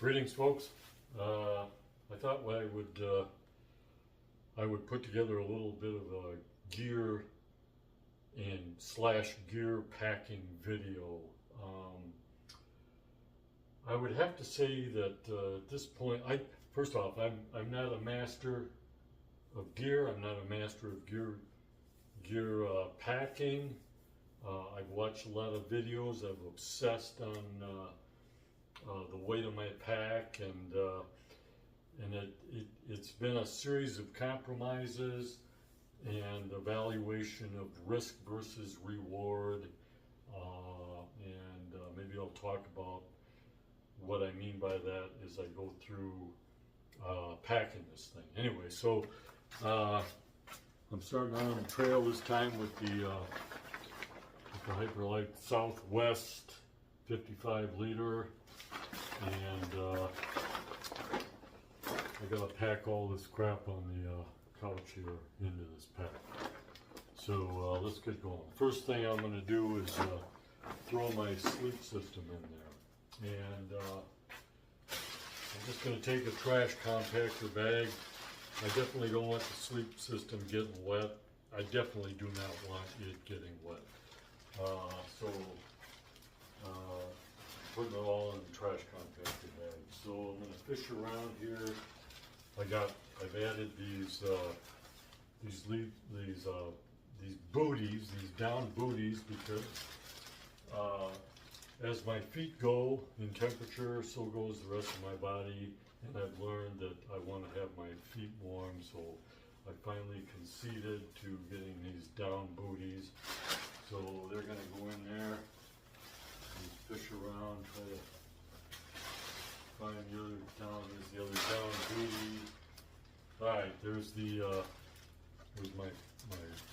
Greetings, folks. I thought I would put together a little bit of a gear and slash gear packing video. I would have to say that at this point, first off, I'm not a master of gear. I'm not a master of gear packing. I've watched a lot of videos. I've obsessed on the weight of my pack, and it's been a series of compromises and evaluation of risk versus reward, and maybe I'll talk about what I mean by that as I go through packing this thing. Anyway, so I'm starting out on the trail this time with the Hyperlite Southwest 55 liter, and I gotta pack all this crap on the couch here into this pack. So let's get going. First thing I'm going to do is throw my sleep system in there, and I'm just going to take a trash compactor bag. I definitely don't want the sleep system getting wet. I definitely do not want it getting wet. Putting it all in the trash compactor bag. So I'm going to fish around here. I've added these booties, these down booties, because as my feet go in temperature, so goes the rest of my body, and I've learned that I want to have my feet warm, so I finally conceded to getting these down booties. So they're going to go in there and fish around, try to find the other down booty. Alright, there's my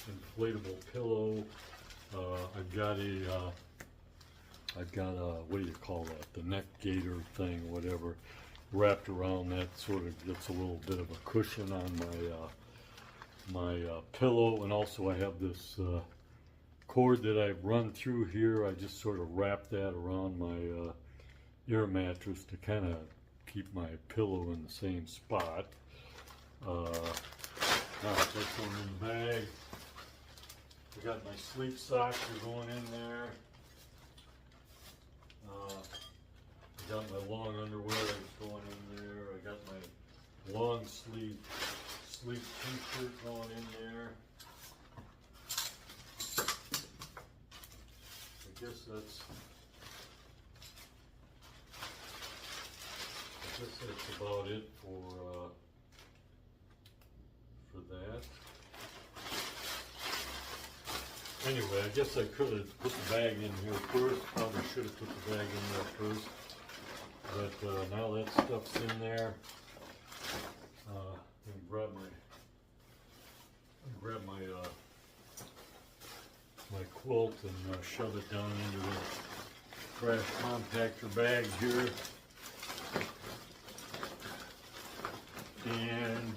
inflatable pillow. I've got a what do you call that? The neck gaiter thing, whatever, wrapped around that, sort of gets a little bit of a cushion on my pillow, and also I have this cord that I've run through here. I just sort of wrap that around my air mattress to kind of keep my pillow in the same spot. Now I put one in the bag. I got my sleep socks are going in there. I got my long underwear that's going in there. I got my long sleeve t-shirt going in there. I guess that's about it for that. Anyway, I guess I could have put the bag in here first. Probably should have put the bag in there first. But now that stuff's in there. And grab my quilt and shove it down into the trash compactor bag here. And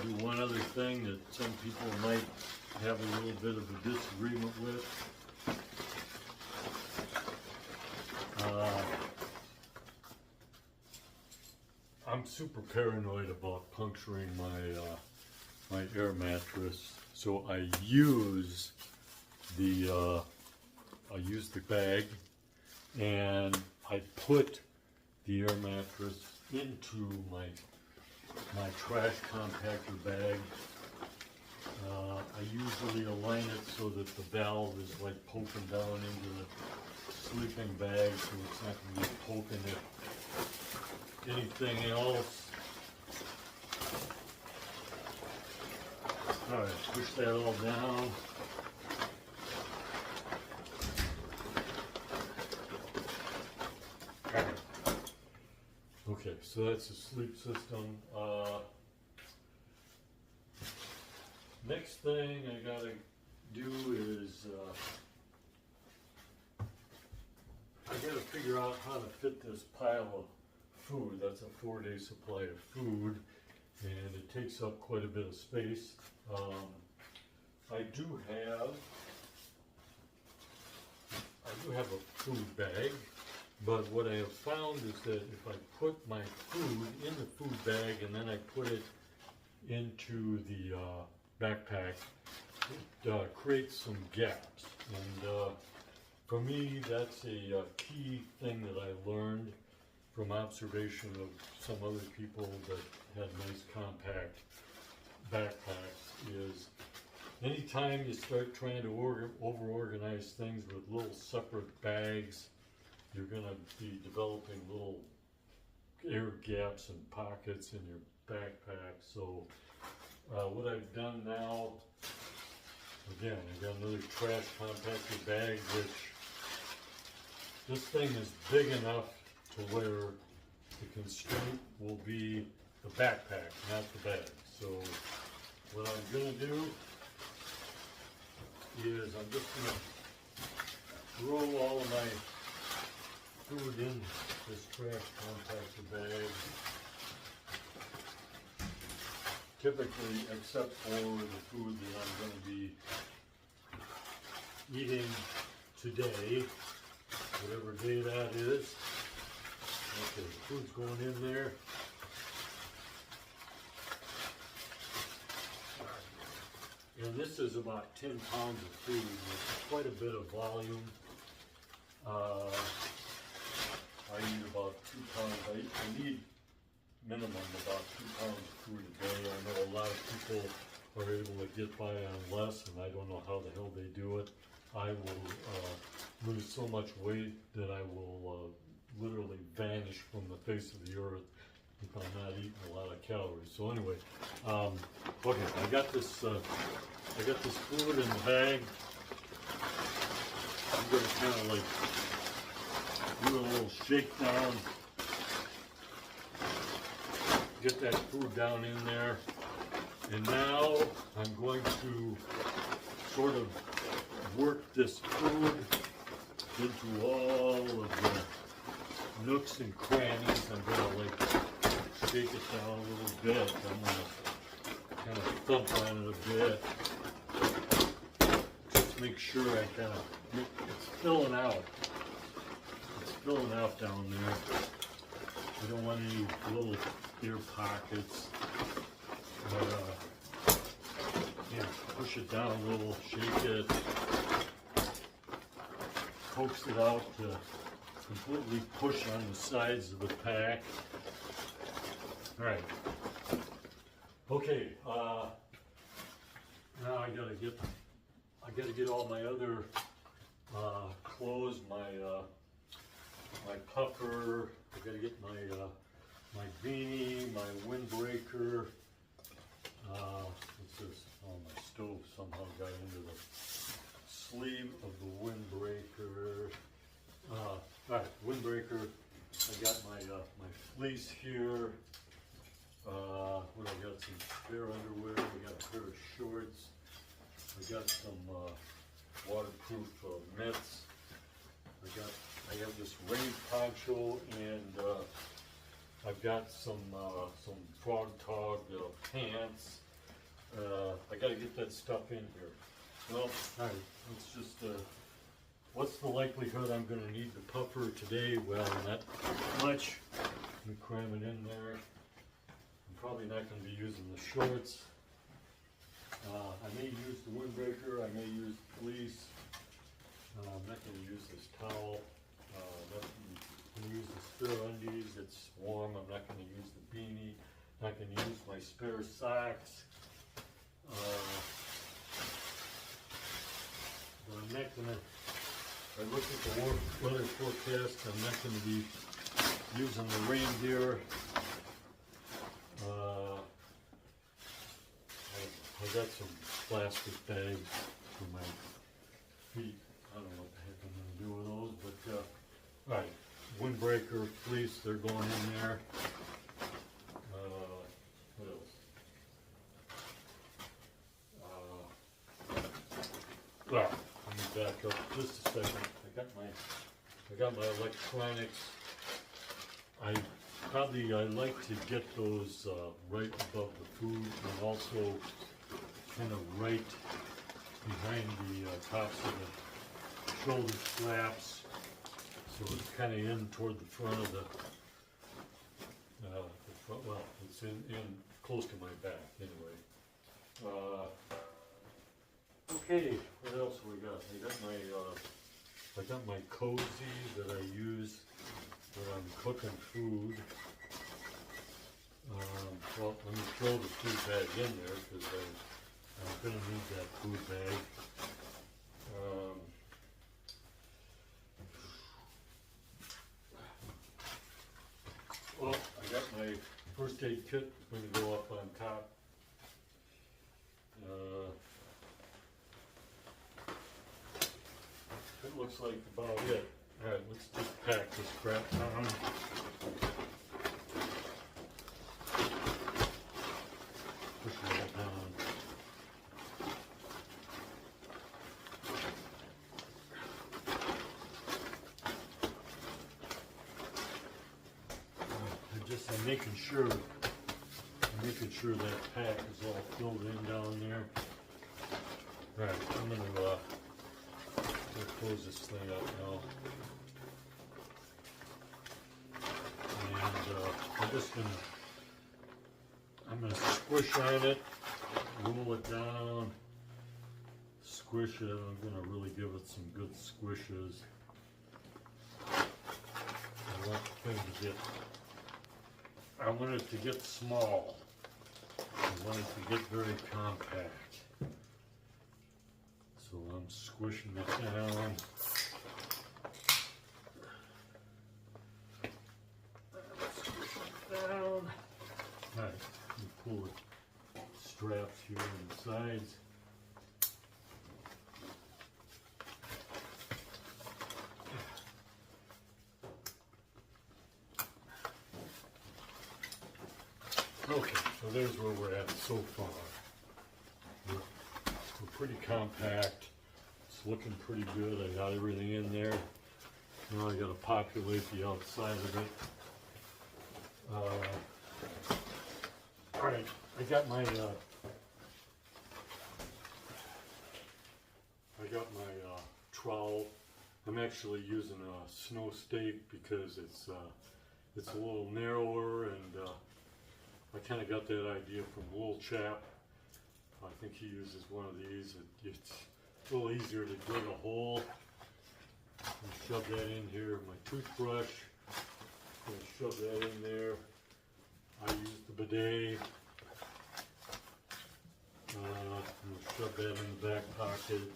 do one other thing that some people might have a little bit of a disagreement with. I'm super paranoid about puncturing my air mattress, so I use the bag, and I put the air mattress into my trash compactor bag. I usually align it so that the valve is like poking down into the sleeping bag, so it's not going to be poking at anything else. Alright, push that all down. Okay, so that's the sleep system. Next thing I gotta do is I gotta figure out how to fit this pile of food. That's a 4-day supply of food, and it takes up quite a bit of space. I do have a food bag, But what I have found is that if I put my food in the food bag and then I put it into the backpack, it creates some gaps. And for me, that's a key thing that I learned from observation of some other people that had nice compact backpacks is anytime you start trying to over-organize things with little separate bags, you're going to be developing little air gaps and pockets in your backpack. So what I've done now, again, I got another trash compactor bag, which this thing is big enough to where the constraint will be the backpack, not the bag. So what I'm going to do is I'm just going to throw all of my food in this trash compactor bag. Typically, except for the food that I'm going to be eating today, whatever day that is. Okay, the food's going in there. And this is about 10 pounds of food. It's quite a bit of volume. I eat about 2 pounds. I need minimum about 2 pounds of food a day. I know a lot of people are able to get by on less, and I don't know how the hell they do it. I will lose so much weight that I will literally vanish from the face of the earth if I'm not eating a lot of calories. So anyway, okay, I got this food in the bag. I'm gonna kind of like do a little shakedown, get that food down in there, and now I'm going to sort of work this food into all of the nooks and crannies. I'm gonna like shake it down a little bit. I'm gonna kind of thump on it a bit. Just make sure I kind of, it's filling out. It's filling out down there. I don't want any little air pockets. Yeah, push it down a little, shake it, coax it out to completely push on the sides of the pack. All right. Okay. Now I gotta get all my other clothes, my puffer. I gotta get my beanie, my windbreaker. What's this? Oh, my stove somehow got into the sleeve of the windbreaker. All right, windbreaker. I got my fleece here. What I got? Some spare underwear. I got a pair of shorts. I got some waterproof mitts. I have this rain poncho, and I've got some frog tog pants. I got to get that stuff in here. Well, all right. Let's just. What's the likelihood I'm going to need the puffer today? Well, not much. Let me cram it in there. I'm probably not going to be using the shorts. I may use the windbreaker. I may use the fleece. I'm not going to use this towel. I'm not going to use the spare undies. It's warm. I'm not going to use the beanie. I'm not going to use my spare socks. But I'm not going to. I looked at the weather forecast. I'm not going to be using the rain gear. I got some plastic bags for my feet. I don't know what the heck I'm going to do with those, but all right, windbreaker, fleece, they're going in there. What else? Well, let me back up just a second. I got my electronics. I like to get those right above the food, and also kind of right behind the tops of the shoulder straps, So it's kind of in toward the front of the front, well, it's in close to my back anyway. Okay, what else we got? I got my cozy that I use when I'm cooking food. Well, let me throw the food bag in there because I'm going to need that food bag. Well, I got my first aid kit going to go up on top. It looks like about it. Alright, let's just pack this crap down. Push it all down. I'm making sure that pack is all filled in down there. Alright, I'm gonna close this thing up now. And I'm gonna squish on it, roll it down, squish it. I'm gonna really give it some good squishes. I want it to get small. I want it to get very compact. So I'm squishing it down. Squish it down. Alright, you pull the straps here on the sides. Okay, so there's where we're at so far. We're pretty compact. It's looking pretty good. I got everything in there. Now I got to populate the outside of it. All right, I got my trowel. I'm actually using a snow stake because it's a little narrower, and I kind of got that idea from a little chap. I think he uses one of these. It's a little easier to dig a hole. And shove that in here. My toothbrush. I'm going to shove that in there. I use the bidet. I'm going to shove that in the back pocket.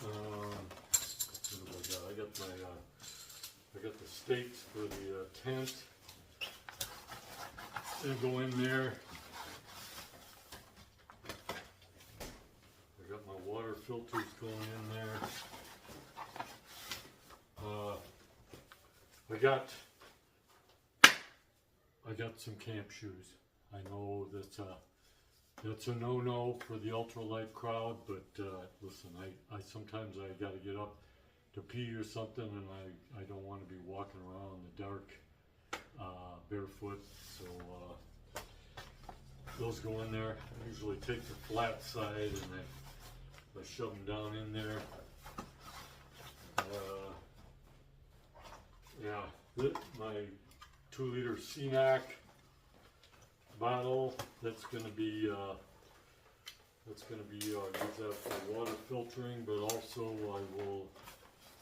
What do I got? I got the stakes for the tent. They go in there. I got my water filters going in there. I got some camp shoes. I know that's a no-no for the ultralight crowd, but listen, I sometimes I got to get up to pee or something, and I don't want to be walking around in the dark barefoot, so those go in there. I usually take the flat side and I shove them down in there. Yeah, my 2-liter CNOC bottle. That's going to be use that for water filtering, but also I will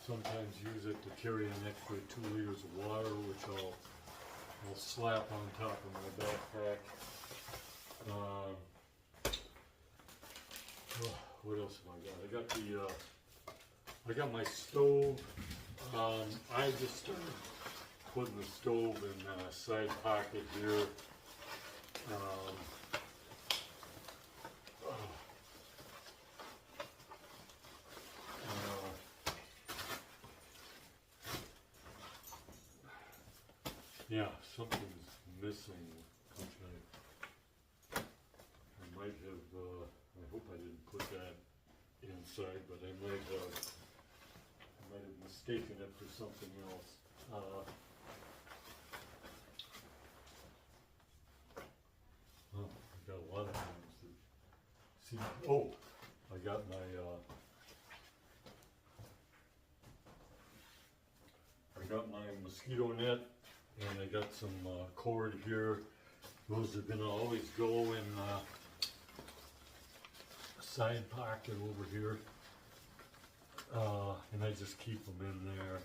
sometimes use it to carry an extra 2 liters of water, which I'll slap on top of my backpack. What else have I got my stove. I just started putting the stove in a side pocket here. Yeah, something's missing, which I might have, I hope I didn't put that inside, but I might have mistaken it for something else. I got a lot of things to see. Oh, I got my mosquito net, and I got some cord here. Those are gonna always go in a side pocket over here, and I just keep them in there.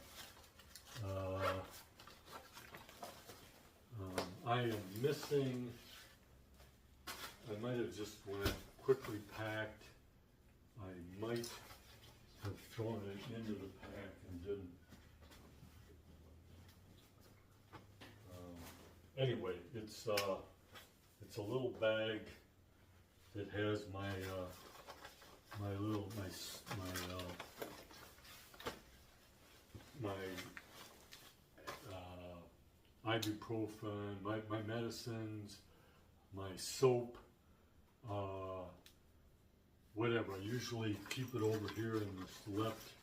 I am missing, I might have just, when I quickly packed, I might have thrown it into the pack and didn't. Anyway, it's a little bag that has my ibuprofen, my medicines, my soap, whatever. I usually keep it over here in this left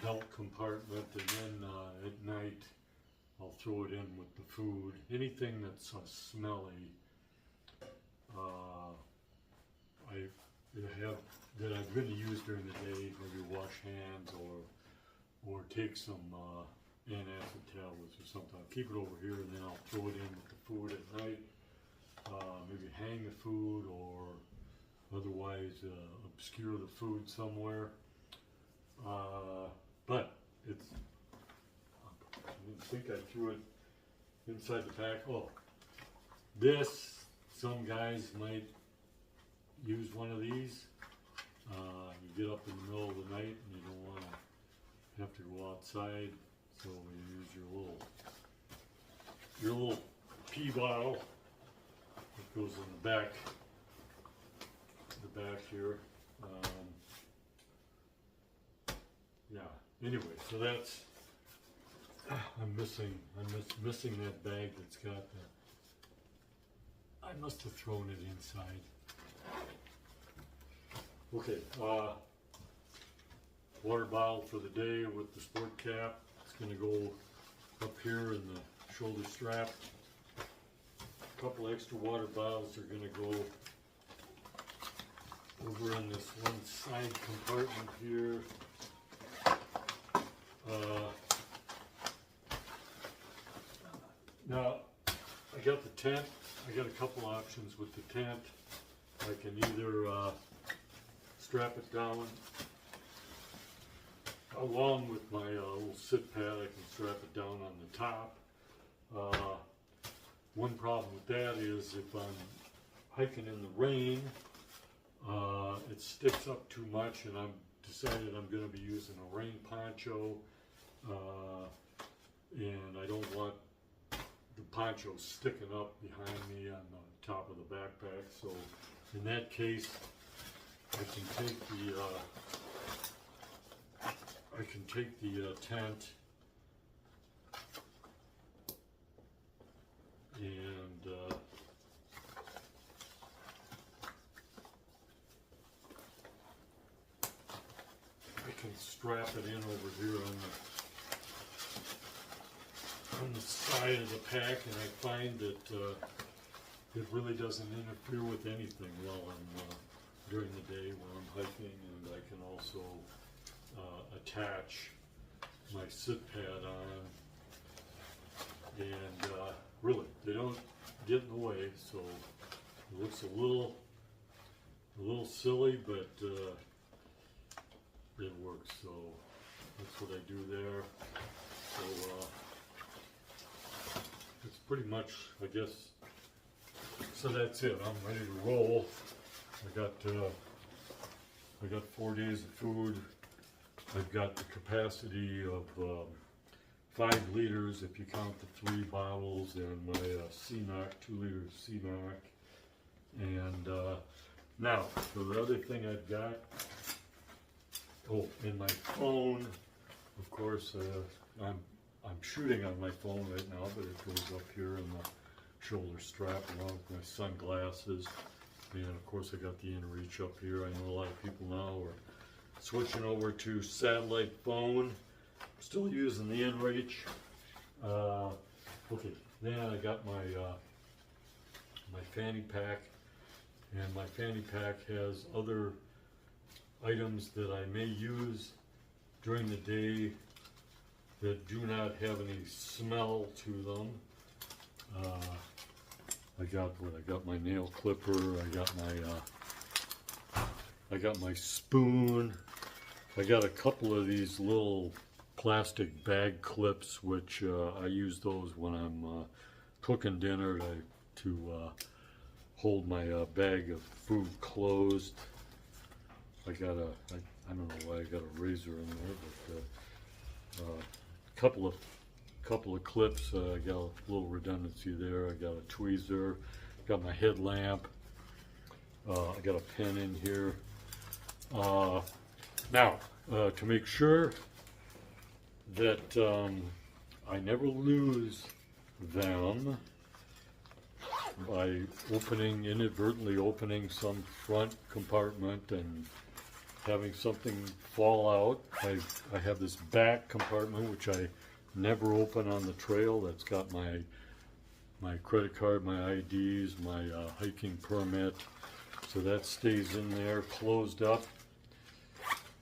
belt compartment, and then at night I'll throw it in with the food. Anything that's smelly, that I'm going to use during the day, maybe wash hands or take some antacid tablets or something. I'll keep it over here, and then I'll throw it in with the food at night. Maybe hang the food, or otherwise obscure the food somewhere. But it's, I didn't think I threw it inside the pack. Oh, this, some guys might use one of these. You get up in the middle of the night and you don't want to have to go outside, so you use your little pee bottle that goes in the back here. Yeah. Anyway, so that's, I'm missing that bag that's got the, I must have thrown it inside. Okay, water bottle for the day with the sport cap. It's going to go up here in the shoulder strap. A couple extra water bottles are going to go over in this one side compartment here. Now, I got the tent. I got a couple options with the tent. I can either strap it down along with my little sit pad. I can strap it down on the top. One problem with that is if I'm hiking in the rain, it sticks up too much, and I've decided I'm going to be using a rain poncho, and I don't want the poncho sticking up behind me on the top of the backpack. So in that case, I can take the tent and I can strap it in over here on the side of the pack, and I find that it really doesn't interfere with anything while I'm during the day when I'm hiking, and I can also attach my sit pad on, and really they don't get in the way. So it looks a little silly, but it works. So that's what I do there. So it's pretty much, I guess. So that's it. I'm ready to roll. I got 4 days of food. I've got the capacity of 5 liters if you count the 3 bottles, and my CNOC, 2 liters CNOC. And now, so the other thing I've got, oh, and my phone, of course, I'm shooting on my phone right now, but it goes up here in the shoulder strap along with my sunglasses. And of course I got the inReach up here. I know a lot of people now are switching over to satellite phone. Still using the inReach. Okay, then I got my my fanny pack, and my fanny pack has other items that I may use during the day that do not have any smell to them. I got my nail clipper, I got my spoon, I got a couple of these little plastic bag clips, which I use those when I'm cooking dinner to hold my bag of food closed. I don't know why I got a razor in there, but couple of clips. I got a little redundancy there. I got a tweezer, got my headlamp. I got a pen in here. Now, to make sure that I never lose them by inadvertently opening some front compartment and having something fall out. I have this back compartment which I never open on the trail. That's got my credit card, my IDs, my hiking permit. So that stays in there, closed up,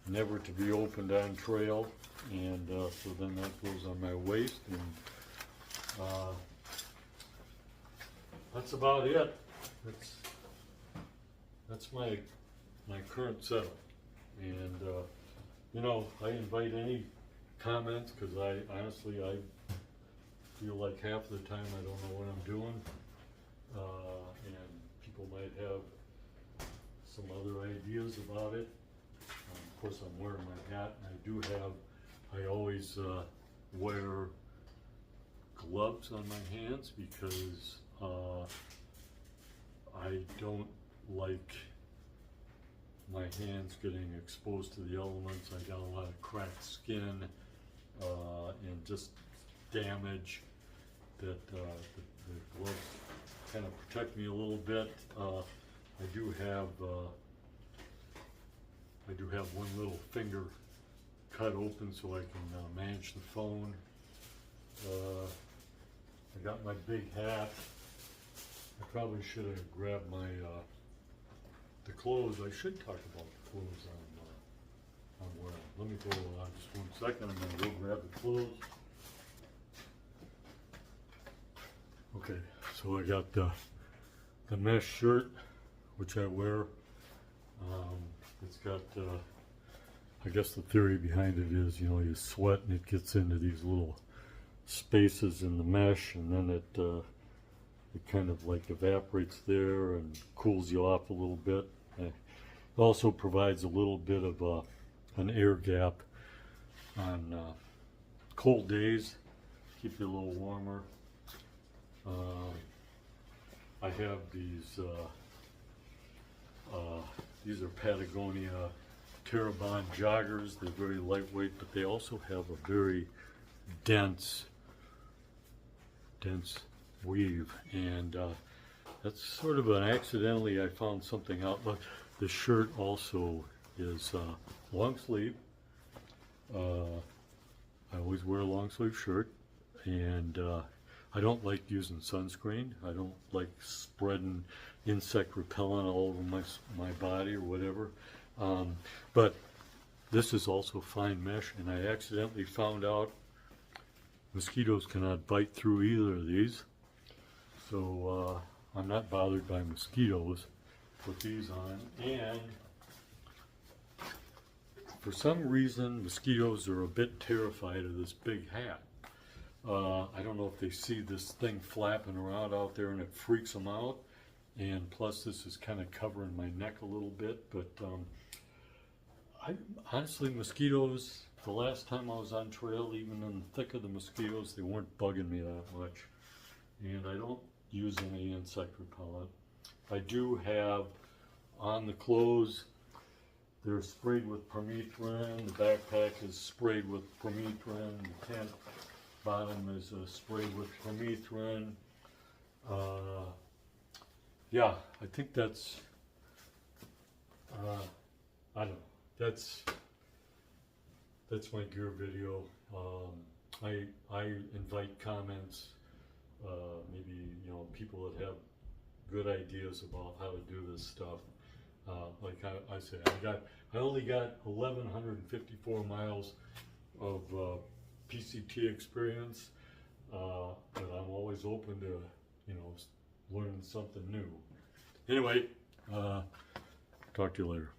never to be opened on trail. And so then that goes on my waist, and that's about it. That's my current setup. And you know, I invite any comments, because I honestly feel like half the time I don't know what I'm doing, and people might have some other ideas about it. Of course, I'm wearing my hat, and I always wear gloves on my hands, because I don't like my hands getting exposed to the elements. I got a lot of cracked skin and just damage that the gloves kind of protect me a little bit. I do have one little finger cut open so I can manage the phone. I got my big hat. I probably should have grabbed my the clothes. I should talk about the clothes I'm wearing. Let me go just 1 second. I'm going to go grab the clothes. Okay, so I got the mesh shirt, which I wear. It's got, I guess the theory behind it is, you know, you sweat and it gets into these little spaces in the mesh, and then it kind of like evaporates there and cools you off a little bit. It also provides a little bit of an air gap on cold days, keep you a little warmer. I have these are Patagonia Terrabond joggers. They're very lightweight, but they also have a very dense weave, and that's sort of an accidentally I found something out. But the shirt also is long sleeve. I always wear a long sleeve shirt, and I don't like using sunscreen. I don't like spreading insect repellent all over my body or whatever. But this is also fine mesh, and I accidentally found out mosquitoes cannot bite through either of these. So I'm not bothered by mosquitoes. Put these on, and for some reason mosquitoes are a bit terrified of this big hat. I don't know if they see this thing flapping around out there and it freaks them out, and plus this is kind of covering my neck a little bit, but honestly, mosquitoes, the last time I was on trail, even in the thick of the mosquitoes, they weren't bugging me that much. And I don't use any insect repellent. I do have on the clothes, they're sprayed with permethrin. The backpack is sprayed with permethrin. The tent bottom is sprayed with permethrin. Yeah, I think that's, I don't know, that's my gear video. I invite comments, maybe, you know, people that have good ideas about how to do this stuff. Like I said, I only got 1,154 miles of PCT experience, but I'm always open to, you know, learning something new. Anyway, talk to you later.